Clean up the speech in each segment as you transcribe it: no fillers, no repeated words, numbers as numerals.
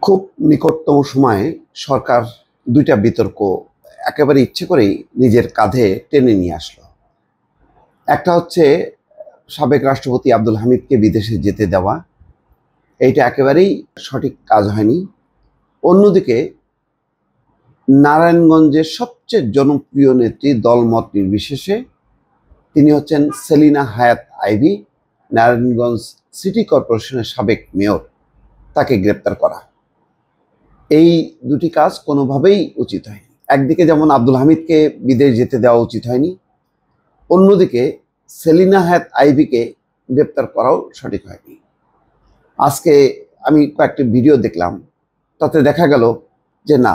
খুব নিকটতম সময়ে সরকার দুইটা বিতর্ক একেবারে ইচ্ছে করেই নিজের কাঁধে টেনে নিয়ে আসলো। একটা হচ্ছে সাবেক রাষ্ট্রপতি আব্দুল হামিদকে বিদেশে যেতে দেওয়া, এইটা একেবারেই সঠিক কাজ হয়নি। অন্যদিকে নারায়ণগঞ্জের সবচেয়ে জনপ্রিয় নেত্রী দলমত নির্বিশেষে তিনি হচ্ছেন সেলিনা হায়াৎ আইভী, নারায়ণগঞ্জ সিটি কর্পোরেশনের সাবেক মেয়র, তাকে গ্রেপ্তার করা, এই দুটি কাজ কোনোভাবেই উচিত হয়নি। একদিকে যেমন আব্দুল হামিদকে বিদেশ যেতে দেওয়া উচিত হয়নি, অন্যদিকে সেলিনা হায়াৎ আইভীকে গ্রেপ্তার করাও সঠিক হয়নি। আজকে আমি কয়েকটি ভিডিও দেখলাম, তাতে দেখা গেল যে না,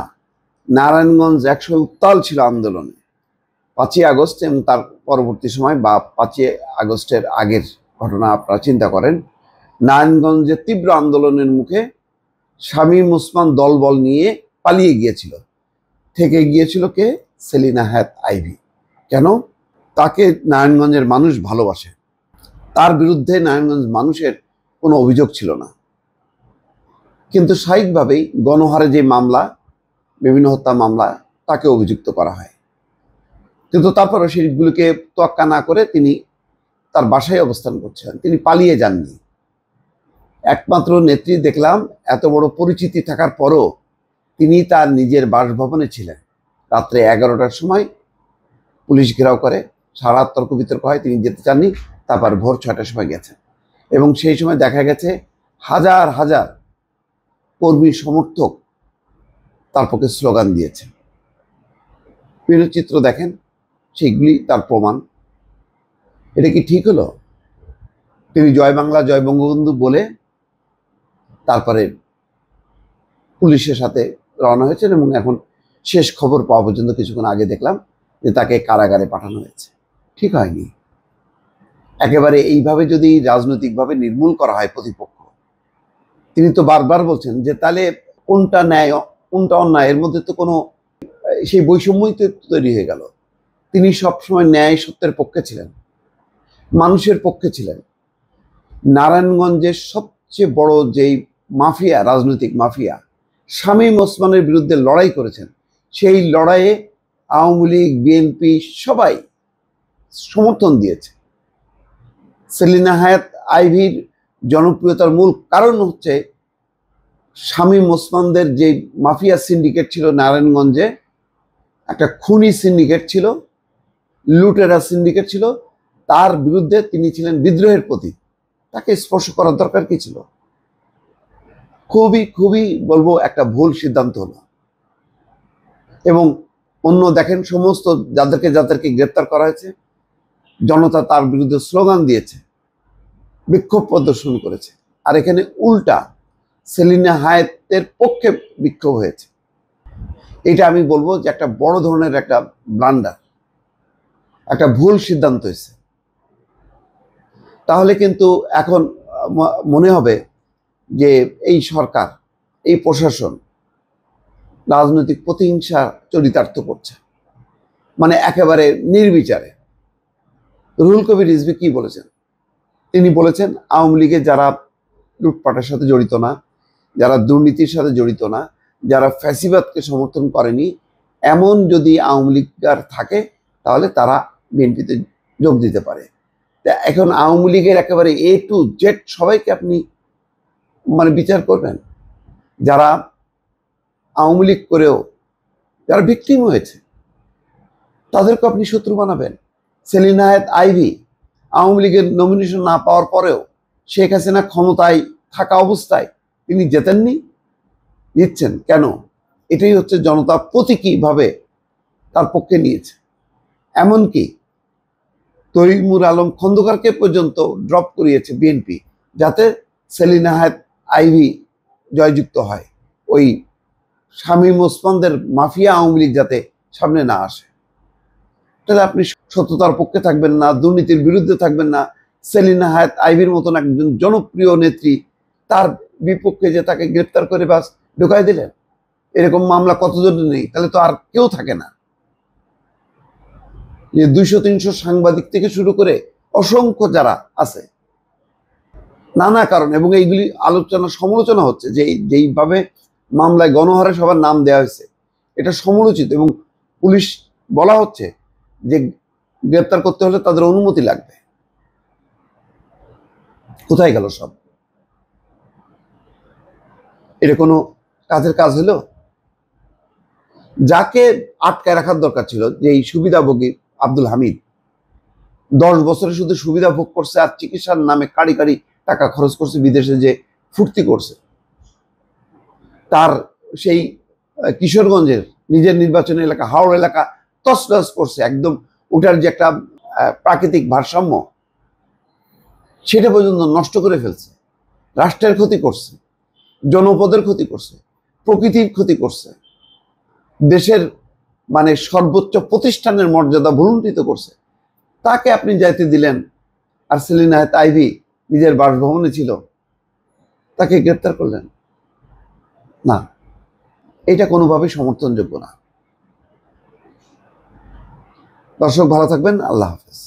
নারায়ণগঞ্জ একসময় উত্তাল ছিল আন্দোলনে। 5ই আগস্ট এবং তার পরবর্তী সময় বা 5ই আগস্টের আগের ঘটনা আপনারা চিন্তা করেন। নারায়ণগঞ্জের তীব্র আন্দোলনের মুখে শামীম ওসমান দলবল নিয়ে পালিয়ে গিয়েছিল। থেকে গিয়েছিল কে? সেলিনা হায়াৎ আইভী। কেন? তাকে নারায়ণগঞ্জের মানুষ ভালোবাসে, তার বিরুদ্ধে নারায়ণগঞ্জ মানুষের কোনো অভিযোগ ছিল না। কিন্তু স্বাভাবিকভাবেই গণহারে যে মামলা, বিভিন্ন হত্যা মামলা, তাকে অভিযুক্ত করা হয়। কিন্তু তারপরও সেগুলিকে তোয়াক্কা না করে তিনি তার বাসায় অবস্থান করছেন, তিনি পালিয়ে যাননি। একমাত্র নেত্রী দেখলাম এত বড় পরিচিতি থাকার পরও তিনি তার নিজের বাসভবনে ছিলেন। রাত্রে 11টার সময় পুলিশ ঘেরাও করে, সারা রাত তর্ক বিতর্ক হয়, তিনি যেতে চাননি। তারপর ভোর 6টার সময় গেছেন এবং সেই সময় দেখা গেছে হাজার হাজার কর্মী সমর্থক তার পক্ষে স্লোগান দিয়েছে। বিভিন্ন চিত্র দেখেন, সেগুলি তার প্রমাণ। এটা কি ঠিক হলো? তিনি জয় বাংলা জয় বঙ্গবন্ধু বলে তারপরে পুলিশের সাথে রওনা হয়েছেন এবং এখন শেষ খবর পাওয়া পর্যন্ত কিছুক্ষণ আগে দেখলাম যে তাকে কারাগারে পাঠানো হয়েছে। ঠিক হয়নি। একেবারে এইভাবে যদি রাজনৈতিকভাবে নির্মূল করা হয় প্রতিপক্ষ, তিনি তো বারবার বলছেন যে তাহলে কোনটা ন্যায় কোনটা অন্যায়, এর মধ্যে তো কোনো সেই বৈষম্যই তো তৈরি হয়ে গেল। তিনি সবসময় ন্যায় সত্যের পক্ষে ছিলেন, মানুষের পক্ষে ছিলেন। নারায়ণগঞ্জের সবচেয়ে বড় যেই মাফিয়া, রাজনৈতিক মাফিয়া শামীম ওসমানের বিরুদ্ধে লড়াই করেছেন, সেই লড়াইয়ে আওয়ামী লীগ, বিএনপি সবাই সমর্থন দিয়েছে। সেলিনা হায়াৎ আইভীর জনপ্রিয়তার মূল কারণ হচ্ছে শামীম ওসমানদের যে মাফিয়া সিন্ডিকেট ছিল নারায়ণগঞ্জে, একটা খুনি সিন্ডিকেট ছিল, লুটেরা সিন্ডিকেট ছিল, তার বিরুদ্ধে তিনি ছিলেন বিদ্রোহের প্রতীক। তাকে স্পর্শ করার দরকার কি ছিল? খুবই খুবই বলবো একটা ভুল সিদ্ধান্ত হলো। এবং অন্য দেখেন, সমস্ত যাদেরকে গ্রেপ্তার করা হয়েছে, জনতা তার বিরুদ্ধে স্লোগান দিয়েছে, বিক্ষোভ প্রদর্শন করেছে। আর এখানে উল্টা সেলিনা হায়াতের পক্ষে বিক্ষোভ হয়েছে। এটা আমি বলবো যে একটা বড় ধরনের একটা ব্লান্ডার, একটা ভুল সিদ্ধান্ত হয়েছে। তাহলে কিন্তু এখন মনে হবে যে এই সরকার, এই প্রশাসন রাজনৈতিক প্রতিহিংসা চরিতার্থ করছে, মানে একেবারে নির্বিচারে। রুহুল কবির রিজভী কি বলেছেন? তিনি বলেছেন আওয়ামী লীগের যারা লুটপাটের সাথে জড়িত না, যারা দুর্নীতির সাথে জড়িত না, যারা ফ্যাসিবাদকে সমর্থন করেনি, এমন যদি আওয়ামী লীগার থাকে তাহলে তারা বিএনপিতে যোগ দিতে পারে। এখন আওয়ামী লীগের একেবারে A to Z সবাইকে আপনি মানে বিচার করবেন? যারা আওয়ামী লীগ করেও যারা ভিকটিম হয়েছে তাদেরকে আপনি শত্রু বানাবেন? সেলিনা হায়াৎ আইভী আওয়ামী লীগের নমিনেশন না পাওয়ার পরেও শেখ হাসিনা ক্ষমতায় থাকা অবস্থায় তিনি জেতেননি, জিতছেন কেন? এটাই হচ্ছে জনতা প্রতীকীভাবে তার পক্ষে নিয়েছে। এমনকি তৈমুর আলম খন্দকারকে পর্যন্ত ড্রপ করিয়েছে বিএনপি, যাতে সেলিনা হায়াৎ আইভী জয়যুক্ত হয়, ওই শামীম ওসমানদের মাফিয়া আওয়ামী লীগ যাতে সামনে না আসে। তাহলে আপনি সত্যতার পক্ষে থাকবেন না, দুর্নীতির বিরুদ্ধে থাকবেন না। সেলিনা হায়াৎ আইভীর মতন একজন জনপ্রিয় নেত্রী, তার বিপক্ষে যে তাকে গ্রেপ্তার করে বাস ঢুকাই দিলেন। এরকম মামলা কতজন নেই? তাহলে তো আর কেউ থাকে না। যে 200-300 সাংবাদিক থেকে শুরু করে অসংখ্য যারা আছে, নানা কারণ, এবং এইগুলি আলোচনা সমালোচনা হচ্ছে যে যেইভাবে মামলায় গণহারে সবার নাম দেওয়া হয়েছে, এটা সময়োচিত। এবং পুলিশ বলা হচ্ছে যে গ্রেপ্তার করতে হলে তাদের অনুমতি লাগবে। কোথায় গেল সব? এটা কোনো কাজের কাজ হলো? যাকে আটকায় রাখার দরকার ছিল, যে এই সুবিধাভোগী আব্দুল হামিদ 10 বছরে শুধু সুবিধা ভোগ করছে আর চিকিৎসার নামে কাড়ি কাড়ি টাকা খরচ করছে, বিদেশে যে ফুর্তি করছে। তার সেই কিশোরগঞ্জের নিজের নির্বাচনী এলাকা হাওড় এলাকা তছনছ করছে, একদম ওটার যে একটা প্রাকৃতিক ভারসাম্য সেটা পর্যন্ত নষ্ট করে ফেলছে। রাষ্ট্রের ক্ষতি করছে, জনপদের ক্ষতি করছে, প্রকৃতির ক্ষতি করছে, দেশের মানে সর্বোচ্চ প্রতিষ্ঠানের মর্যাদা ভুলুণ্ঠিত করছে। তাকে আপনি যাইতে দিলেন, আর সেলিনা হায়াৎ আইভী নিজের বাসভবনে ছিল, তাকে গ্রেপ্তার করলেন না। এটা কোনোভাবেই সমর্থনযোগ্য না। দর্শক ভালো থাকবেন, আল্লাহ হাফেজ।